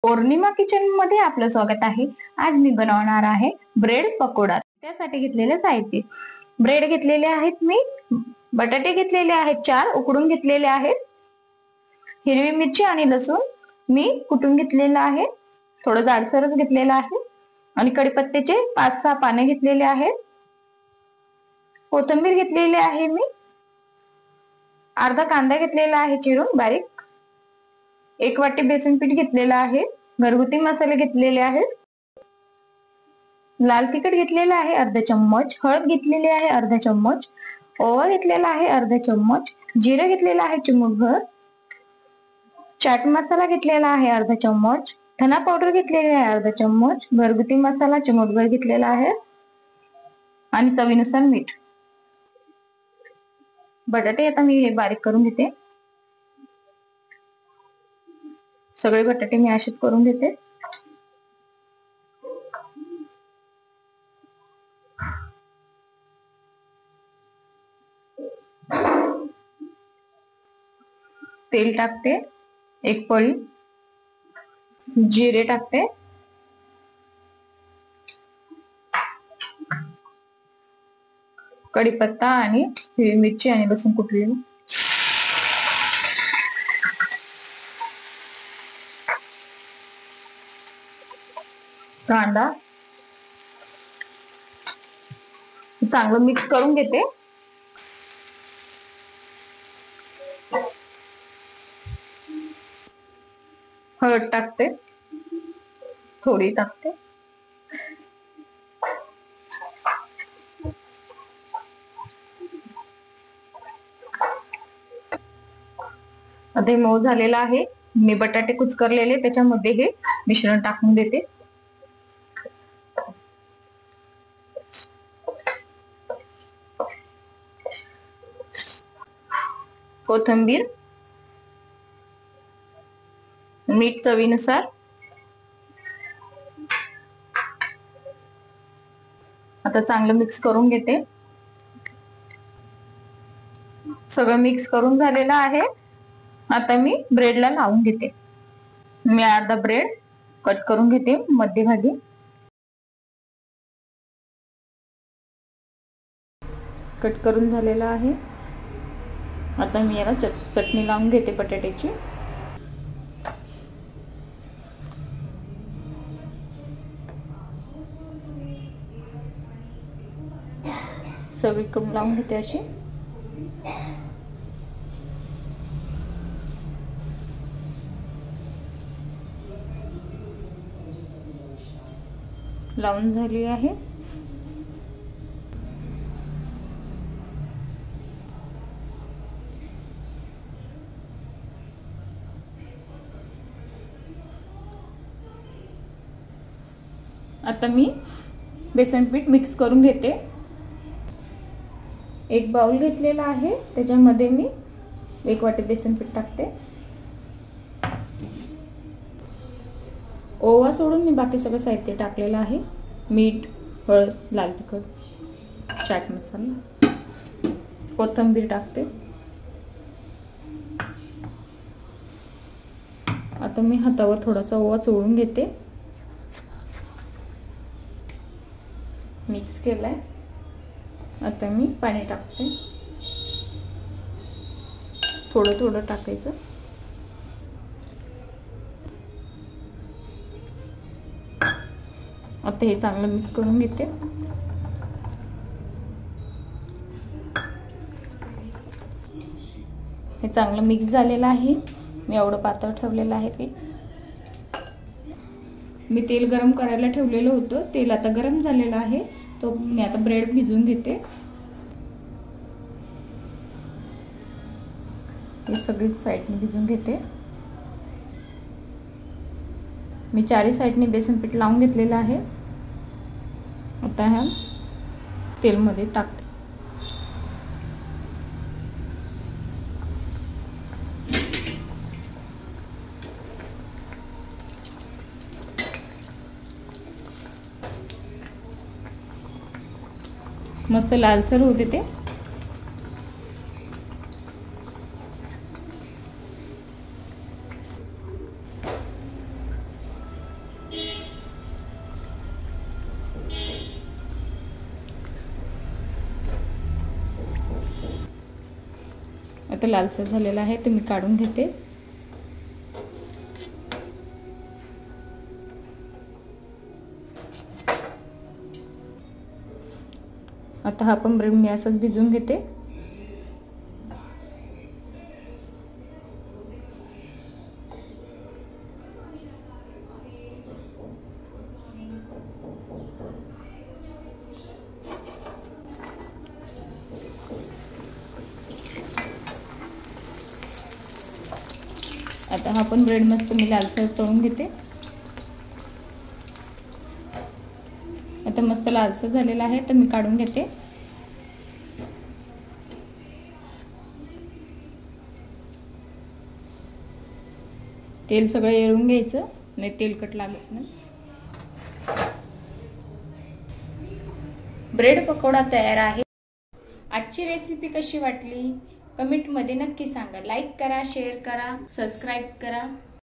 पौर्णिमा kitchen मध्ये आपलं स्वागत आहे। आज मी बनवणार आहे ब्रेड पकोडा। त्यासाठी घेतलेले साहित्य, ब्रेड घेतलेले आहेत मी, बटाटे घेतलेले आहेत 4 उकडून घेतलेले आहेत, हिरवी मिरची आणि लसूण मी कुटून घेतलेला आहे, थोडं जाडसरच घेतलेलं आहे आणि कढीपत्त्याचे 5-6 पाने घेतलेले आहेत, कोथिंबीर घेतलेली आहे मी, अर्धा कांदा घेतलेला आहे चिरून बारीक, 1 वाटी बेसन पीठ घेतलेला आहे, घरगुती मसाले घेतलेले आहेत, लाल तिखट घेतलेला आहे अर्धा चम्मच, हळद घेतलेली आहे अर्धा चम्मच, ओवा घेतलेला आहे अर्धा चम्मच, जिरे घेतलेला आहे चिमूटभर, चाट मसाला घेतलेला आहे अर्धा चम्मच, धना पावडर घेतलेली आहे अर्धा चम्मच, घरगुती मसाला चिमूटभर घेतलेला आहे आणि चवीनुसार मीठ। बटाटे आता मी बारीक करून घेते, सगळे बटाटे मी असेच करून घेते। तेल टाकते 1 पळी, जिरे टाकते, कढीपत्ता आणि हिरवी मिरची आणि लसूण कुटलेली, कांदा चांगलं मिक्स करून घेते। हळद टाकते, थोडी टाकते, आता मऊ झालेला आहे, मी बटाटे कुचकरलेले त्याच्यामध्ये हे मिश्रण टाकून देते। कोथिंबीर, मीठ चवीनुसार, आता चांगलं मिक्स करून घेते। सगळं मिक्स करून झालेलं आहे, आता मी ब्रेडला लावून घेते। मी अर्धा ब्रेड कट करून घेते मध्यभागी, कट करून झालेला आहे। आता मी याला चटणी लावून घेते बटाट्याची। सगळीकडून लावून घेते अशी। लावून झाली आहे। आता मी बेसन पीठ मिक्स करून घेते। 1 बाउल घेतलेला आहे, त्याच्यामध्ये मी 1 वाटी बेसन पीठ टाकते। ओवा सोडून मी बाकी सगळं साहित्य टाकलेलं आहे, मीठ, हळद, लाल तिखट, चाट मसाला, कोथिंबीर टाकते। आता मी हातावर थोडासा ओवा चोळून घेते, मिक्स केलाय। आता मी पाणी टाकते, थोडं थोडं टाकायचं। आता हे चांगलं मिक्स करून घेते। हे चांगलं मिक्स झालेलं आहे, मी एवढं पातळ ठेवलेलं आहे पीठ। मी तेल गरम करायला ठेवलेलं होतं, तेल आता गरम झालेलं आहे, तो मी आता ब्रेड भिजवून घेते। हे सगळी साइडने भिजवून घेते। मी 4 साइडने बेसन पीठ लावून घेतलेलं आहे। आता हा तेलमध्ये टाकते। मस्त लालसर होते ते। आता लालसर झालेला आहे तर मी काढून घेते। आता हा पण ब्रेड मी असंच भिजवून घेते। आता हा पण ब्रेड मस्त मी लालसर तळून घेते। आता मस्त लालसर झालेला आहे तर मी काढून घेते। तेल सगळं येळून घ्यायचं, नाही तेलकट लागत नाही। ब्रेड पकोडा तयार आहे। आजची रेसिपी कशी वाटली कमेंटमध्ये नक्की सांगा। लाईक करा, शेअर करा, सबस्क्राईब करा।